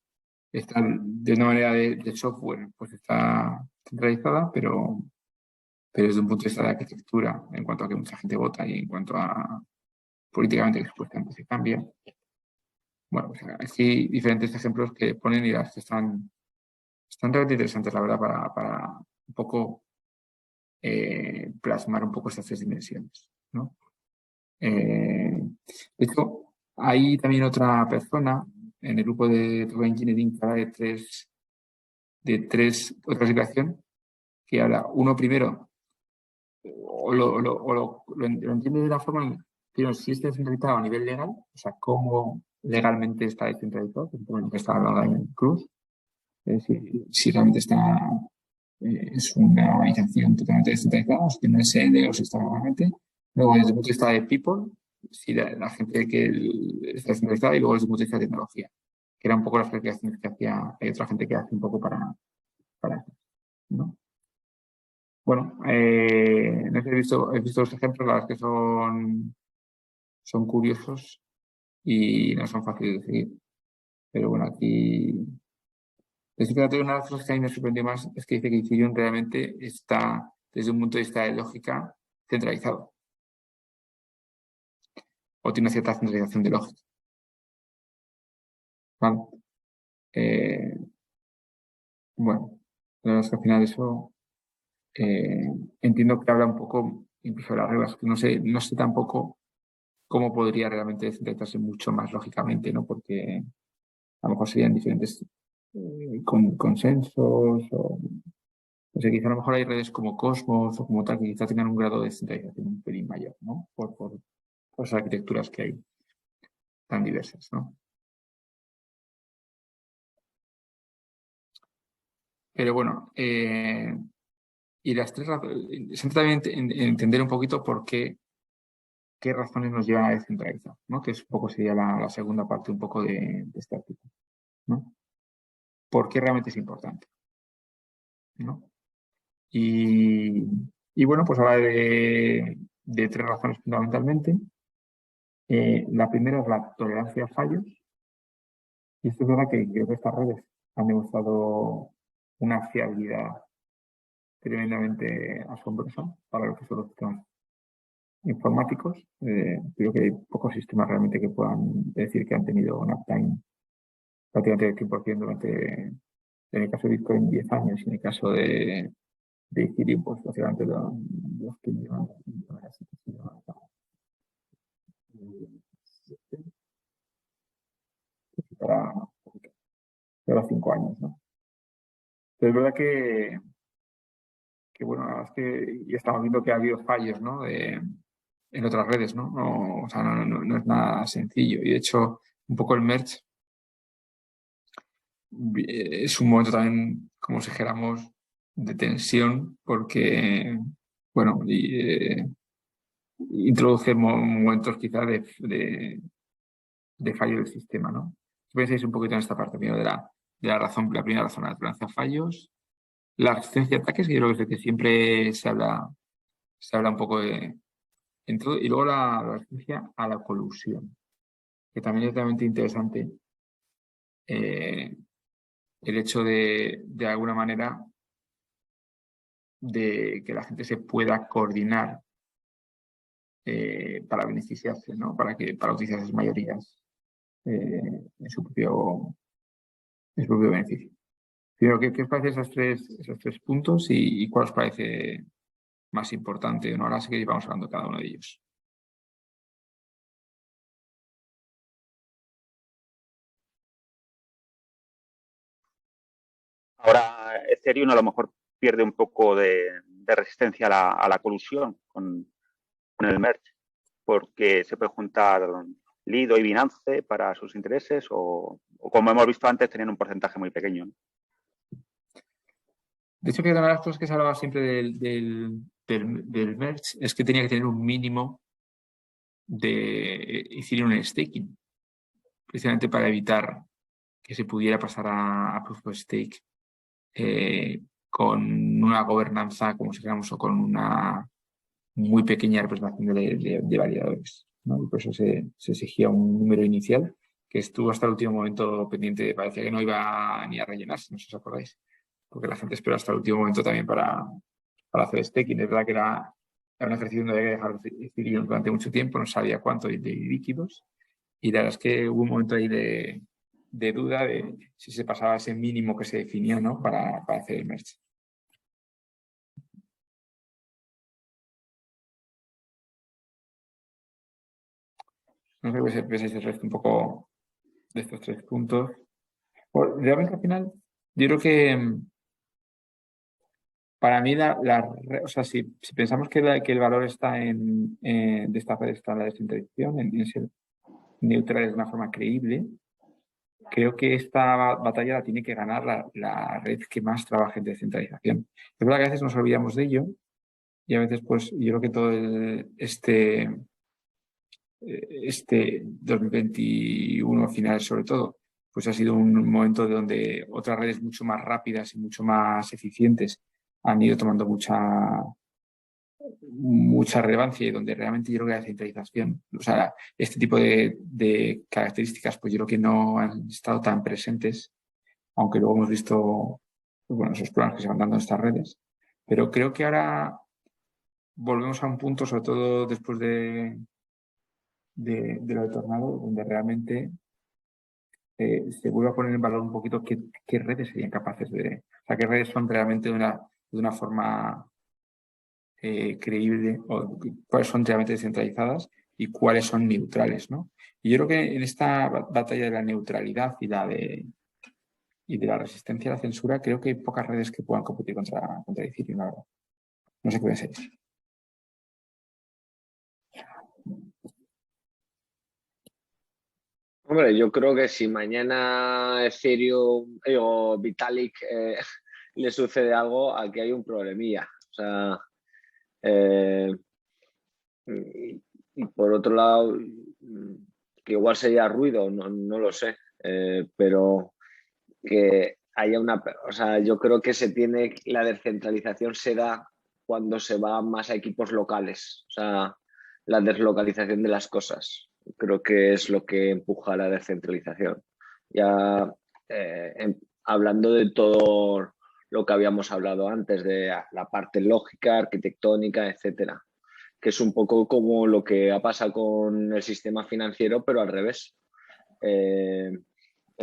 está de una manera de software, pues está centralizada, pero desde un punto de vista de arquitectura, en cuanto a que mucha gente vota y en cuanto a políticamente que supuestamente se cambia. Bueno, pues aquí diferentes ejemplos que ponen y las que están realmente interesantes, la verdad, para un poco plasmar un poco estas tres dimensiones, ¿no? De hecho, hay también otra persona en el grupo de Token Engineering que habla de tres otra situación que habla, uno primero, lo entiende de la forma, primero, si es descentralizado a nivel legal, o sea, cómo legalmente está descentralizado, por lo que está hablando en Cruz, es decir, si realmente es una organización totalmente descentralizada, si tiene sede o si está normalmente. Luego, desde el punto de vista de people, si la gente que está descentralizada, y luego desde el punto de vista de tecnología, que eran un poco las clasificaciones que hacía, hay otra gente que hace un poco para eso, ¿no? Bueno, no sé, he visto los ejemplos, la verdad es que son curiosos y no son fáciles de seguir. Pero bueno, aquí fíjate, una de las cosas que a mí me sorprendió más es que dice que Ethereum realmente está, desde un punto de vista de lógica, centralizado. O tiene una cierta centralización de lógica. ¿Vale? Bueno, la verdad es que al final eso entiendo que habla un poco incluso de las reglas, que no sé tampoco cómo podría realmente descentralizarse mucho más lógicamente, ¿no? Porque a lo mejor serían diferentes consensos o no sé, quizá a lo mejor hay redes como Cosmos o como tal que quizá tengan un grado de descentralización un pelín mayor, ¿no? Por las arquitecturas que hay tan diversas, ¿no? Pero bueno, y las tres razones, siempre también entender un poquito qué razones nos llevan a descentralizar, ¿no? Que es un poco sería la segunda parte un poco de este artículo, ¿no? ¿Por qué realmente es importante? ¿No? Y bueno, pues habla de tres razones fundamentalmente. La primera es la tolerancia a fallos. Y esto es verdad que creo que estas redes han demostrado una fiabilidad tremendamente asombrosa para lo que son los sistemas informáticos. Creo que hay pocos sistemas realmente que puedan decir que han tenido un uptime prácticamente del 100% durante, en el caso de Bitcoin, 10 años, y en el caso de Ethereum, pues básicamente los que llevan para 5 años, ¿no? Pero es verdad que bueno, es que ya estamos viendo que ha habido fallos, ¿no? En otras redes, ¿no? O sea, no es nada sencillo. Y de hecho, un poco el merge es un momento también, como si dijéramos, de tensión, porque, bueno, introduce momentos quizá de fallo del sistema, ¿no? Si pensáis un poquito en esta parte primero de la razón, la primera razón, la tolerancia a fallos, la resistencia a ataques, que yo creo que es de que siempre se habla un poco y luego la resistencia a la colusión, que también es realmente interesante. El hecho de alguna manera, de que la gente se pueda coordinar para beneficiarse, ¿no? Para utilizar esas mayorías en su propio beneficio. Primero, ¿qué os parece esos tres puntos y cuál os parece más importante? ¿No? Ahora sí que vamos hablando de cada uno de ellos. Ahora Ethereum a lo mejor pierde un poco de resistencia a la colusión con el merge, porque se puede juntar Lido y Binance para sus intereses o como hemos visto antes, tenían un porcentaje muy pequeño, ¿no? De hecho, que una de las cosas que se hablaba siempre del merge es que tenía que tener un mínimo de Ethereum en staking, precisamente para evitar que se pudiera pasar a Proof of Stake con una gobernanza, como si fuéramos, o con una muy pequeña representación de validadores, ¿no? Y por eso se exigía un número inicial que estuvo hasta el último momento pendiente, parecía que no iba ni a rellenarse, no sé si os acordáis, porque la gente esperó hasta el último momento también para hacer staking. Es verdad que era un ejercicio donde había que dejar Ethereum durante mucho tiempo, no sabía cuánto de líquidos, y la verdad es que hubo un momento ahí de duda de si se pasaba ese mínimo que se definió, ¿no? para hacer el merge. No sé qué pensáis el resto un poco de estos tres puntos. Bueno, realmente al final, yo creo que para mí, o sea, si pensamos que el valor está de esta red, está en la descentralización, en ser neutral de una forma creíble, creo que esta batalla la tiene que ganar la red que más trabaja en descentralización. Es verdad que a veces nos olvidamos de ello y a veces, pues, yo creo que todo este 2021 final sobre todo, pues ha sido un momento de donde otras redes mucho más rápidas y mucho más eficientes han ido tomando mucha relevancia y donde realmente yo creo que la centralización, o sea, este tipo de características, pues yo creo que no han estado tan presentes, aunque luego hemos visto, pues bueno, esos problemas que se van dando en estas redes. Pero creo que ahora volvemos a un punto, sobre todo después de lo de Tornado, donde realmente se vuelve a poner en valor un poquito qué redes serían capaces o sea, qué redes son realmente de una forma creíble, o cuáles son realmente descentralizadas y cuáles son neutrales, ¿no? Y yo creo que en esta batalla de la neutralidad y de la resistencia a la censura, creo que hay pocas redes que puedan competir contra Ethereum, la verdad. No sé qué pensáis. Hombre, yo creo que si mañana Ethereum o Vitalik le sucede algo, aquí hay un problemilla. O sea, y por otro lado, que igual sería ruido, no lo sé, pero que haya o sea, yo creo que la descentralización se da cuando se va más a equipos locales, o sea, la deslocalización de las cosas. Creo que es lo que empuja la descentralización. Ya hablando de todo lo que habíamos hablado antes, de la parte lógica, arquitectónica, etcétera, que es un poco como lo que ha pasado con el sistema financiero, pero al revés. El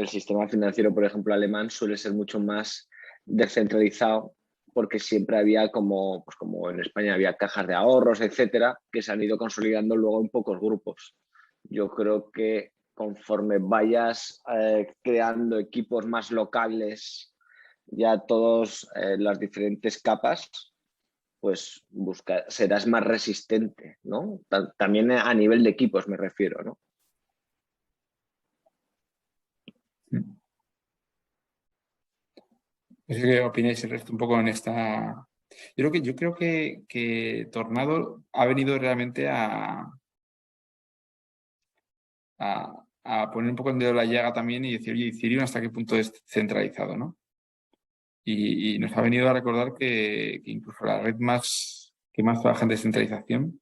sistema financiero, por ejemplo, alemán suele ser mucho más descentralizado porque siempre había pues como en España había cajas de ahorros, etcétera, que se han ido consolidando luego en pocos grupos. Yo creo que conforme vayas creando equipos más locales, ya todas las diferentes capas, pues serás más resistente, ¿no? También a nivel de equipos me refiero, ¿no? No sé qué opináis el resto un poco en esta. Yo creo que Tornado ha venido realmente a poner un poco en dedo la llaga también y decir, oye, Ethereum hasta qué punto es centralizado, ¿no? Y nos ha venido a recordar que incluso la red que más trabaja en descentralización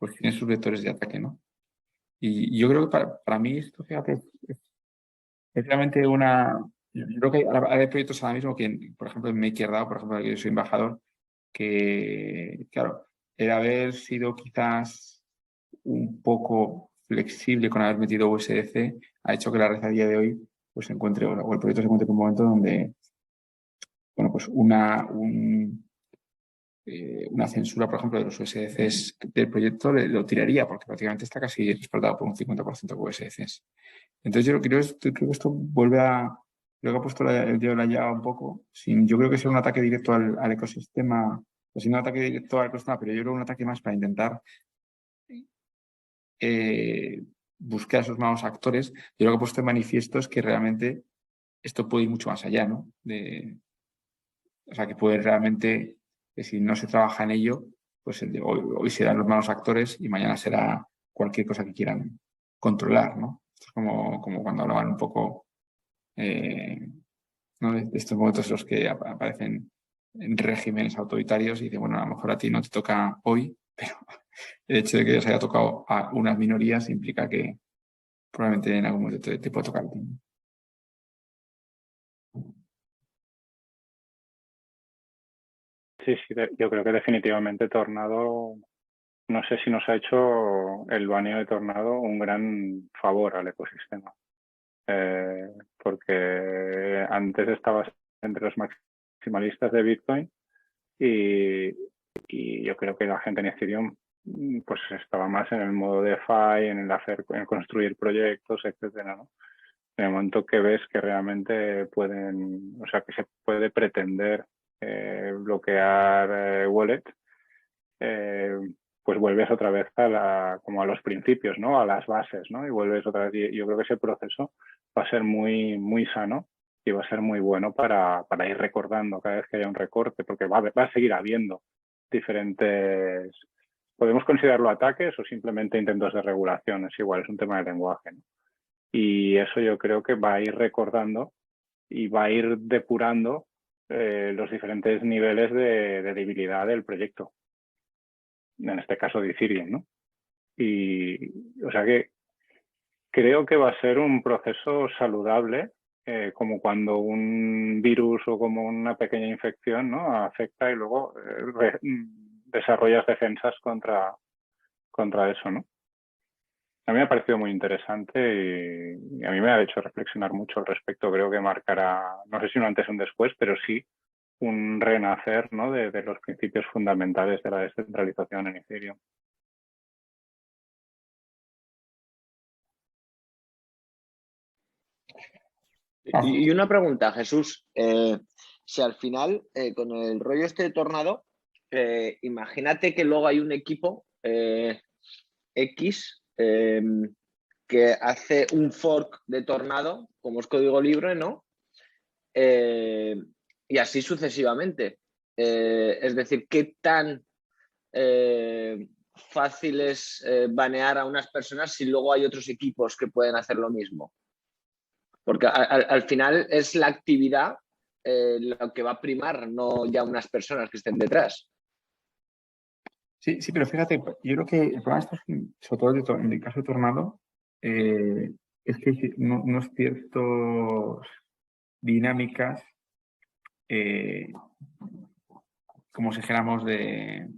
pues tiene sus vectores de ataque, ¿no? Y yo creo que para mí esto, fíjate, es realmente una... Yo creo que hay proyectos ahora mismo que, por ejemplo, en MakerDAO, por ejemplo, que yo soy embajador, que, claro, el haber sido quizás un poco flexible con haber metido USDC ha hecho que la red a día de hoy pues se encuentre, o el proyecto se encuentre en un momento donde, bueno, pues una censura, por ejemplo, de los USDCs del proyecto lo tiraría, porque prácticamente está casi respaldado por un 50% de USDCs. Entonces yo creo que esto vuelve a... Creo que ha puesto el dedo en la llaga un poco. Yo creo que sea un ataque directo al ecosistema, o si no un ataque directo al ecosistema, pero yo creo un ataque más para intentar buscar a esos malos actores. Yo lo que he puesto en manifiesto es que realmente esto puede ir mucho más allá, ¿no? O sea, que puede realmente, que si no se trabaja en ello, pues hoy serán los malos actores y mañana será cualquier cosa que quieran controlar, ¿no? Esto es como cuando hablaban un poco ¿no? de estos momentos en los que aparecen en regímenes autoritarios y dicen, bueno, a lo mejor a ti no te toca hoy, pero el hecho de que les haya tocado a unas minorías implica que probablemente en algún momento te puede tocar a ti. Sí, yo creo que definitivamente Tornado, no sé si nos ha hecho el baneo de Tornado un gran favor al ecosistema. Porque antes estabas entre los maximalistas de Bitcoin y yo creo que la gente en Ethereum pues estaba más en el modo DeFi, en el construir proyectos, etcétera, ¿no? En el momento que ves que realmente pueden, o sea, que se puede pretender bloquear wallet, pues vuelves otra vez como a los principios, ¿no? A las bases, ¿no? Y vuelves otra vez. Y yo creo que ese proceso va a ser muy, muy sano y va a ser muy bueno para ir recordando cada vez que haya un recorte, porque va a seguir habiendo diferentes... Podemos considerarlo ataques o simplemente intentos de regulación, es igual, es un tema de lenguaje, ¿no? Y eso yo creo que va a ir recordando y va a ir depurando los diferentes niveles de debilidad del proyecto. En este caso de Ethereum, ¿no? Y, o sea que creo que va a ser un proceso saludable, como cuando un virus o como una pequeña infección, ¿no? Afecta y luego desarrollas defensas contra eso, ¿no? A mí me ha parecido muy interesante y a mí me ha hecho reflexionar mucho al respecto. Creo que marcará, no sé si un antes o un después, pero sí un renacer, ¿no? de los principios fundamentales de la descentralización en Ethereum. Y una pregunta, Jesús. Si al final, con el rollo este de Tornado, imagínate que luego hay un equipo X que hace un fork de Tornado, como es código libre, ¿no? Y así sucesivamente. Es decir, ¿qué tan fácil es banear a unas personas si luego hay otros equipos que pueden hacer lo mismo? Porque al final es la actividad lo que va a primar, no ya unas personas que estén detrás. Sí, pero fíjate, yo creo que el problema está, sobre todo en el caso de Tornado, es que hay unos ciertos dinámicas, como si dijéramos, de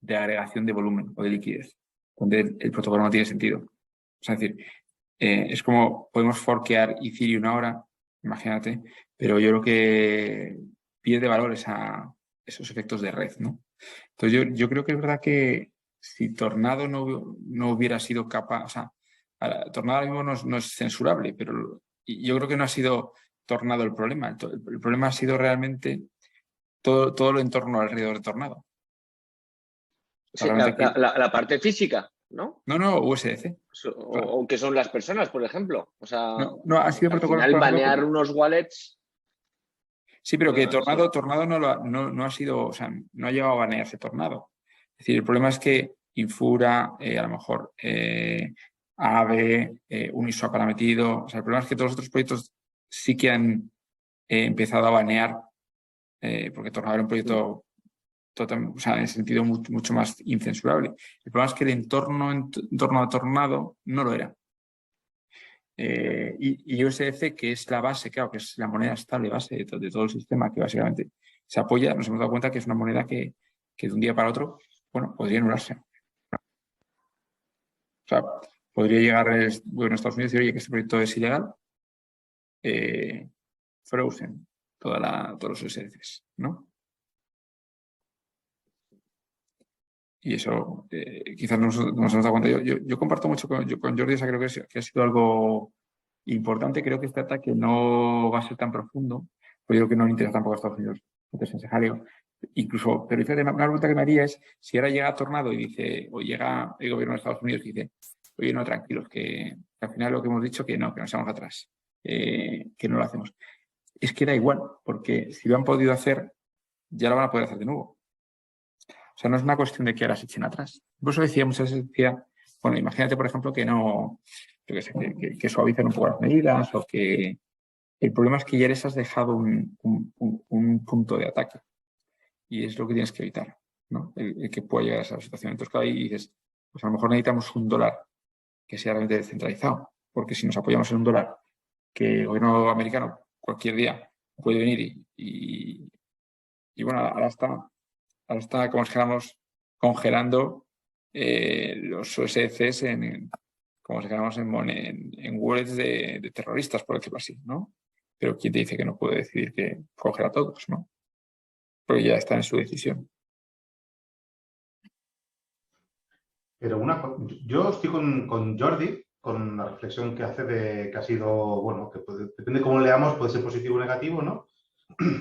agregación de volumen o de liquidez, donde el protocolo no tiene sentido. O sea, es decir, es como podemos forkear Ethereum ahora, imagínate, pero yo creo que pierde valor esos efectos de red, ¿no? Entonces yo creo que es verdad que si Tornado no hubiera sido capaz, o sea, Tornado ahora mismo no es censurable, pero yo creo que no ha sido Tornado el problema. El problema ha sido realmente todo lo en torno alrededor de Tornado. Sí, la parte física, ¿no? No, USDC. O que son las personas, por ejemplo. O sea, no ha sido al protocolos, final por ejemplo, banear unos wallets. Sí, pero que Tornado Sí. no ha sido, o sea, no ha llegado a banearse Tornado. Es decir, el problema es que Infura, a lo mejor Aave, Uniswap ha metido. O sea, el problema es que todos los otros proyectos sí que han empezado a banear, porque Tornado era un proyecto o sea, en el sentido mucho más incensurable. El problema es que el entorno en torno a Tornado no lo era. Y USDC, que es la base, claro, que es la moneda estable base de todo el sistema, que básicamente se apoya, nos hemos dado cuenta que es una moneda que de un día para otro, bueno, podría anularse. O sea, podría llegar bueno, Estados Unidos y decir, oye, que este proyecto es ilegal, frozen todos los USDCs, ¿no? Y eso quizás nos hemos dado cuenta. Yo comparto mucho con Jordi, o sea, creo que ha sido algo importante. Creo que este ataque no va a ser tan profundo, porque yo creo que no le interesa tampoco a Estados Unidos meterse en ese jaleo. Incluso, pero fíjate, una pregunta que me haría es, si ahora llega Tornado y dice, o llega el gobierno de Estados Unidos y dice, oye, no, tranquilos, que al final lo que hemos dicho que no echamos atrás, que no lo hacemos. Es que da igual, porque si lo han podido hacer, ya lo van a poder hacer de nuevo. O sea, no es una cuestión de que ahora se echen atrás. Por eso muchas veces decía, bueno, imagínate, por ejemplo, que no, yo qué sé, que suavicen un poco las medidas o que... El problema es que ya les has dejado un punto de ataque y es lo que tienes que evitar, ¿no? El que pueda llegar a esa situación. Entonces, claro, ahí dices, pues a lo mejor necesitamos un dólar que sea realmente descentralizado, porque si nos apoyamos en un dólar que el gobierno americano cualquier día puede venir y bueno, ahora está como dijéramos, congelando los USDCs como si dijéramos en wallets de terroristas, por decirlo así, ¿no? Pero ¿quién te dice que no puede decidir que congela todos, ¿no? Porque ya está en su decisión. Pero yo estoy con Jordi, con la reflexión que hace de que ha sido, bueno, que depende de cómo leamos, puede ser positivo o negativo, ¿no?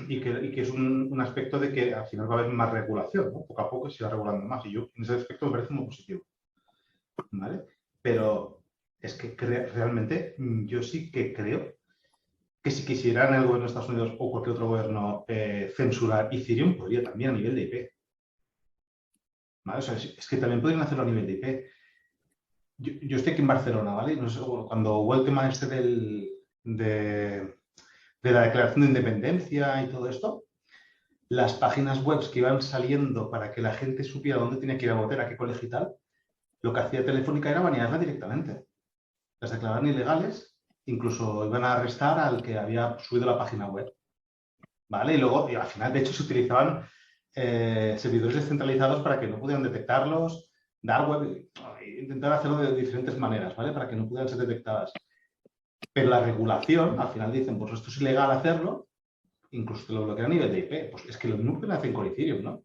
Y que es un aspecto de que al final va a haber más regulación, ¿no? Poco a poco se va regulando más. Y yo en ese aspecto me parece muy positivo, ¿vale? Pero es que realmente yo sí que creo que si quisieran el gobierno de Estados Unidos o cualquier otro gobierno censurar Ethereum, podría también a nivel de IP. ¿Vale? O sea, es que también podrían hacerlo a nivel de IP. Yo estoy aquí en Barcelona, ¿vale? No sé, cuando hubo el tema este de la declaración de independencia y todo esto, las páginas web que iban saliendo para que la gente supiera dónde tenía que ir a votar, a qué colegio y tal, lo que hacía Telefónica era banearlas directamente. Las declaraban ilegales, incluso iban a arrestar al que había subido la página web. ¿Vale? Y luego, al final, de hecho, se utilizaban servidores descentralizados para que no pudieran detectarlos, dark web, intentar hacerlo de diferentes maneras, ¿vale? Para que no pudieran ser detectadas. Pero la regulación, al final dicen, pues esto es ilegal hacerlo, incluso te lo bloquean a nivel de IP. Pues es que lo mismo que hacen con Ethereum, ¿no?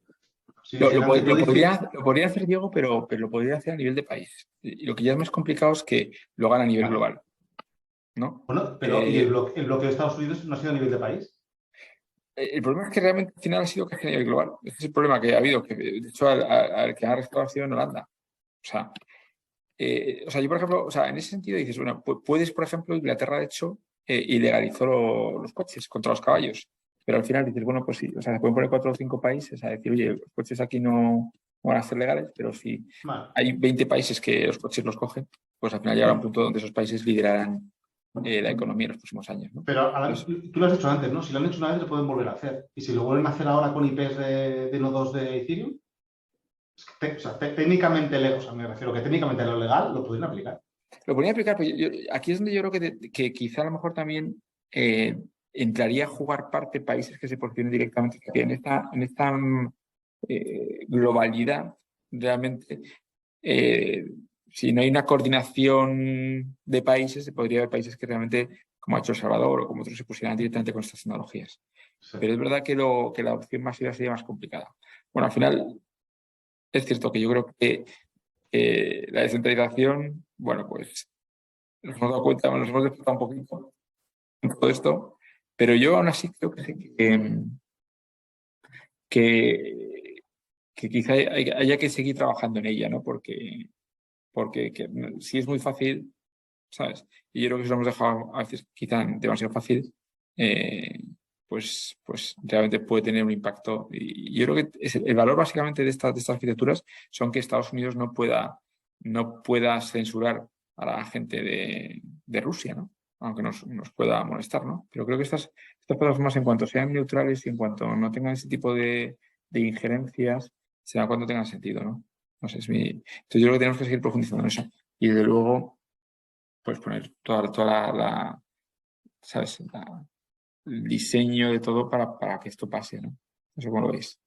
Sí, Lo podría hacer Diego, pero lo podría hacer a nivel de país. Y lo que ya es más complicado es que lo hagan a nivel global, ¿no? Bueno, pero ¿y el bloqueo de Estados Unidos no ha sido a nivel de país? El problema es que realmente al final ha sido que es a nivel global. Ese es el problema que ha habido, que de hecho al que ha arrestado ha sido en Holanda. O sea, yo, por ejemplo, en ese sentido dices, bueno, puedes, por ejemplo, Inglaterra, de hecho, ilegalizó los coches contra los caballos. Pero al final dices, bueno, pues sí, se pueden poner 4 o 5 países a decir, oye, los coches aquí no van a ser legales, pero si hay 20 países que los coches los cogen, pues al final llegará un punto donde esos países liderarán la economía en los próximos años, ¿no? Pero tú lo has dicho antes, ¿no? Si lo han hecho una vez, lo pueden volver a hacer. Y si lo vuelven a hacer ahora con IPs de nodos de Ethereum, técnicamente, me refiero que técnicamente lo legal lo podrían aplicar. Lo podrían aplicar, pero aquí es donde yo creo que quizá a lo mejor también entraría a jugar parte países que se posicionen directamente, que en esta globalidad realmente, si no hay una coordinación de países, se podría haber países que realmente, como ha hecho El Salvador o como otros, se pusieran directamente con estas tecnologías. Sí. Pero es verdad que la opción masiva sería más complicada. Bueno, al final es cierto que yo creo que la descentralización, bueno, pues nos hemos dado cuenta, nos hemos despertado un poquito en todo esto, pero yo aún así creo que quizá haya que seguir trabajando en ella, ¿no? Porque si es muy fácil, ¿sabes? Y yo creo que si lo hemos dejado a veces quizá demasiado fácil, pues realmente puede tener un impacto. Y yo creo que el valor básicamente de estas arquitecturas son que Estados Unidos no pueda censurar a la gente de Rusia, ¿no? Aunque nos pueda molestar, ¿no? Pero creo que estas plataformas, en cuanto sean neutrales y en cuanto no tengan ese tipo de injerencias será cuando tengan sentido, ¿no? No sé, entonces yo creo que tenemos que seguir profundizando en eso. Y desde luego, pues poner toda ¿sabes? El diseño de todo para que esto pase, ¿no? No sé cómo lo veis.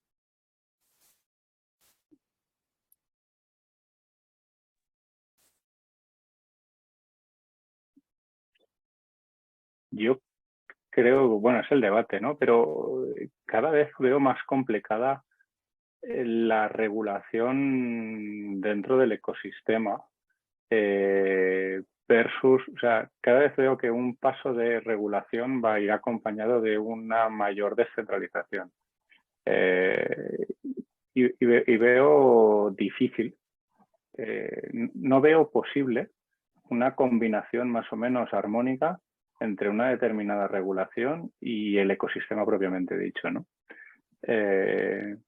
Yo creo, bueno, es el debate, ¿no? Pero cada vez veo más complicada la regulación dentro del ecosistema versus, o sea, cada vez veo que un paso de regulación va a ir acompañado de una mayor descentralización. Y veo difícil, no veo posible una combinación más o menos armónica entre una determinada regulación y el ecosistema propiamente dicho, ¿no?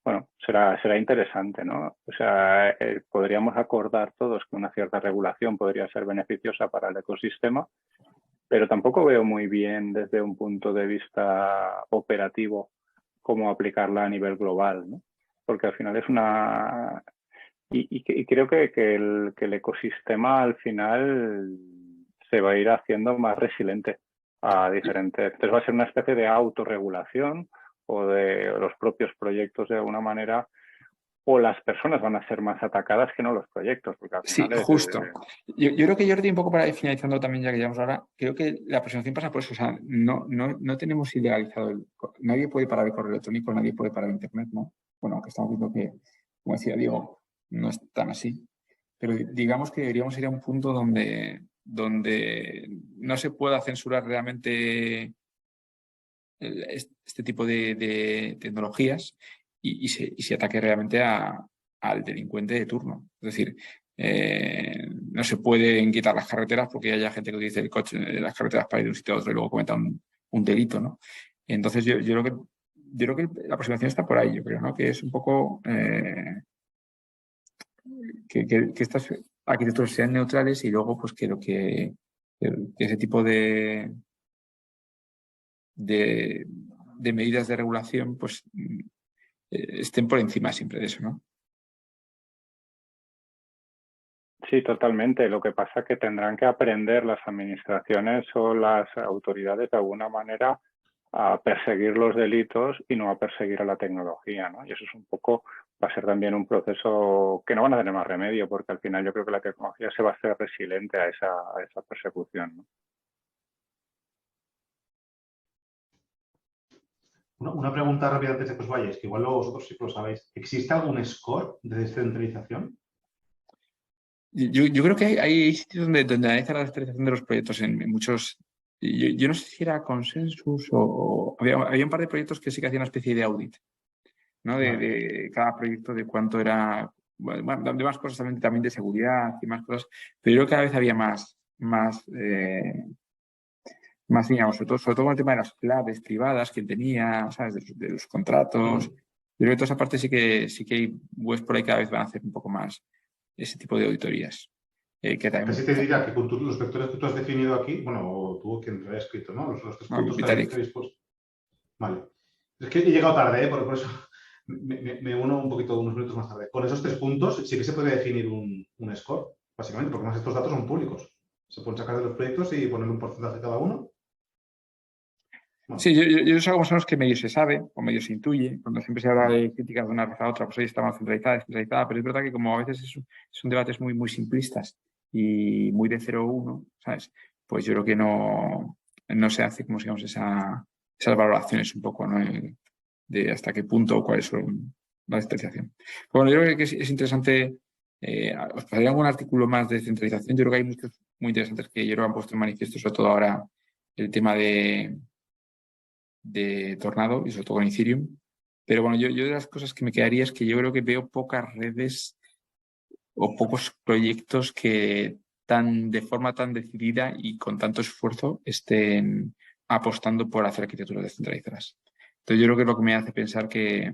Bueno, será interesante, ¿no? O sea, podríamos acordar todos que una cierta regulación podría ser beneficiosa para el ecosistema, pero tampoco veo muy bien desde un punto de vista operativo cómo aplicarla a nivel global, ¿no? Porque al final es una... Y creo que el ecosistema al final se va a ir haciendo más resiliente a diferentes... Entonces va a ser una especie de autorregulación o de los propios proyectos de alguna manera, o las personas van a ser más atacadas que no los proyectos. Porque al final Sí, justo. Yo creo que Jordi, un poco para ir finalizando también, ya que llevamos ahora, creo que la aproximación pasa por eso. O sea, no tenemos ilegalizado, nadie puede parar el correo electrónico, nadie puede parar Internet, ¿no? Bueno, aunque estamos viendo que, como decía Diego, no es tan así. Pero digamos que deberíamos ir a un punto donde no se pueda censurar realmente este tipo de tecnologías y se ataque realmente al delincuente de turno. Es decir, no se pueden quitar las carreteras porque haya gente que utilice el coche de las carreteras para ir de un sitio a otro y luego cometa un delito, ¿no? Entonces yo creo que la aproximación está por ahí, yo creo, ¿no? Que es un poco que estas arquitecturas sean neutrales y luego pues que ese tipo de medidas de regulación pues estén por encima siempre de eso, ¿no? Sí, totalmente. Lo que pasa es que tendrán que aprender las administraciones o las autoridades de alguna manera a perseguir los delitos y no a perseguir a la tecnología, ¿no? Y eso es un poco, va a ser también un proceso que no van a tener más remedio, porque al final yo creo que la tecnología se va a hacer resiliente a esa persecución, ¿no? Una pregunta rápida antes de que os vayáis, que igual luego vosotros sí que lo sabéis. ¿Existe algún score de descentralización? Yo creo que hay sitios donde analiza la descentralización de los proyectos en muchos... Yo no sé si era Consensus o había un par de proyectos que sí que hacían una especie de audit, ¿no? De cada proyecto, de cuánto era... Bueno, de más cosas también de seguridad y más cosas, pero yo creo que cada vez había más digamos, sobre todo con el tema de las claves privadas que tenía, ¿sabes? De los contratos. Yo creo que toda esa parte sí que hay webs por ahí cada vez van a hacer un poco más ese tipo de auditorías. Que también... Casi te diría que con los vectores que tú has definido aquí, bueno, o tú quien te lo haya escrito, ¿no? Los tres puntos que habéis puesto. Vale. Es que he llegado tarde, por eso me uno un poquito, unos minutos más tarde. Con esos 3 puntos sí que se puede definir un score, básicamente, porque más estos datos son públicos. Se pueden sacar de los proyectos y poner un porcentaje cada uno. Bueno. Sí, yo es algo más o menos que medio se sabe o medio se intuye. Cuando siempre se habla de críticas de una red a otra, pues ahí está más centralizada, descentralizada, pero es verdad que como a veces son debates muy simplistas y muy de 0 o 1, ¿sabes? Pues yo creo que no se hace, como digamos, esas valoraciones un poco, ¿no? De hasta qué punto o cuáles son la descentralización. Bueno, yo creo que es interesante. Os pasaría algún artículo más de descentralización. Yo creo que hay muchos muy interesantes que yo creo que han puesto en manifiesto, sobre todo ahora el tema de Tornado y sobre todo con Ethereum. Pero bueno, yo de las cosas que me quedaría es que yo creo que veo pocas redes o pocos proyectos que de forma tan decidida y con tanto esfuerzo estén apostando por hacer arquitecturas descentralizadas. Entonces yo creo que es lo que me hace pensar que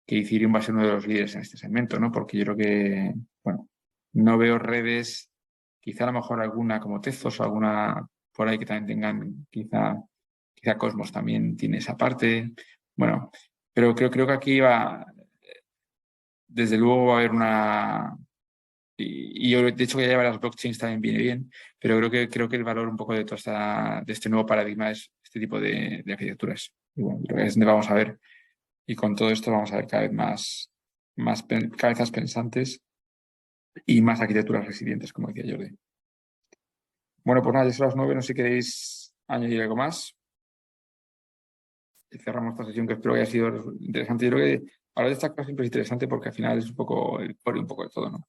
Ethereum va a ser uno de los líderes en este segmento, ¿no? Porque yo creo que, bueno, no veo redes, quizá a lo mejor alguna como Tezos o alguna por ahí que también tengan, quizá Cosmos también tiene esa parte. Bueno, Pero creo que aquí desde luego va a haber una... Y yo, de hecho, que ya llevar las blockchains también viene bien, pero creo que el valor un poco de de este nuevo paradigma es este tipo de arquitecturas. Y bueno, creo que es donde vamos a ver. Y con todo esto vamos a ver cada vez más cabezas pensantes y más arquitecturas resilientes, como decía Jordi. Bueno, pues nada, ya son las 9, no sé si queréis añadir algo más. Y cerramos esta sesión, que espero que haya sido interesante. Yo creo que hablar de esta clase siempre es interesante porque al final es un poco el core, un poco de todo, ¿no?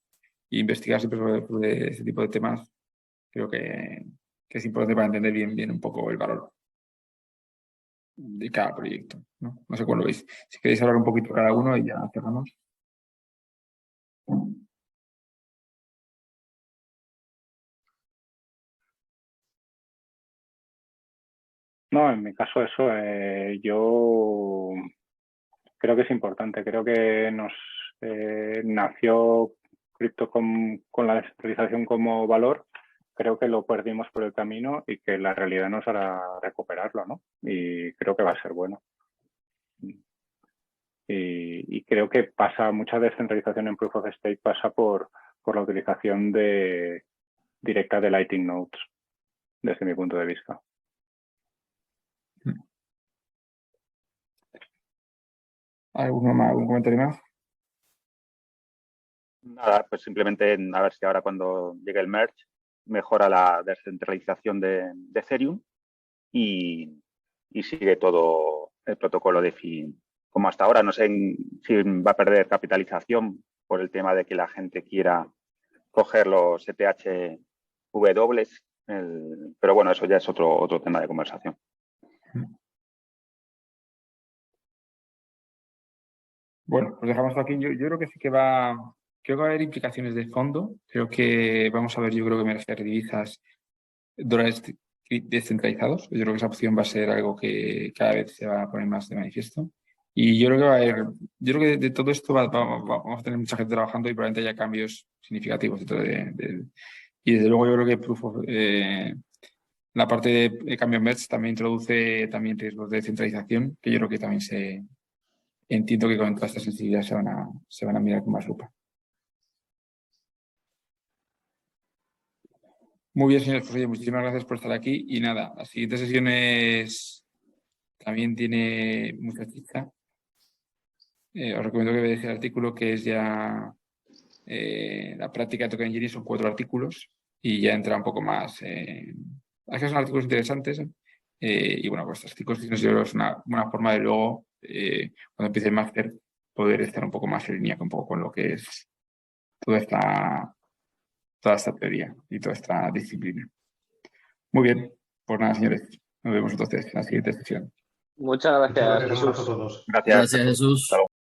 Y investigar siempre sobre este tipo de temas creo que es importante para entender bien un poco el valor de cada proyecto, ¿no? No sé cómo lo veis. Si queréis hablar un poquito cada uno y ya cerramos. No, en mi caso eso, yo creo que es importante. Creo que nos nació cripto con la descentralización como valor. Creo que lo perdimos por el camino y que la realidad nos hará recuperarlo, ¿no? Y creo que va a ser bueno. Y creo que mucha descentralización en Proof of Stake pasa por la utilización directa de Lightning Nodes, desde mi punto de vista. ¿Algún comentario más? Nada, pues simplemente a ver si ahora cuando llegue el merge mejora la descentralización de Ethereum y sigue todo el protocolo de DeFi como hasta ahora. No sé si va a perder capitalización por el tema de que la gente quiera coger los ETHW, pero bueno, eso ya es otro tema de conversación. Bueno, pues dejamos aquí. Yo creo que sí que creo que va a haber implicaciones de fondo. Creo que vamos a ver, yo creo que emerger divisas, dólares descentralizados. Yo creo que esa opción va a ser algo que cada vez se va a poner más de manifiesto. Y yo creo que va a haber, yo creo que de todo esto vamos a tener mucha gente trabajando y probablemente haya cambios significativos dentro y desde luego yo creo que la parte de cambio merge también introduce también riesgos de centralización, que yo creo que también entiendo que con toda esta sensibilidad se van a mirar con más lupa. Muy bien, señores, pues oye, muchísimas gracias por estar aquí. Y nada, la siguiente sesión también tiene mucha chicha. Os recomiendo que veáis el artículo, que es ya la práctica de token engineering, son 4 artículos y ya entra un poco más. Es que son artículos interesantes. Y bueno, pues estos artículos yo creo que es una buena forma de luego, cuando empiece el máster, poder estar un poco más en línea un poco con lo que es toda esta teoría y toda esta disciplina. Muy bien, pues nada, señores, nos vemos entonces en la siguiente sesión. Muchas gracias, Muchas gracias, un abrazo a Jesús. todos. Gracias. Gracias, Jesús. Hasta luego.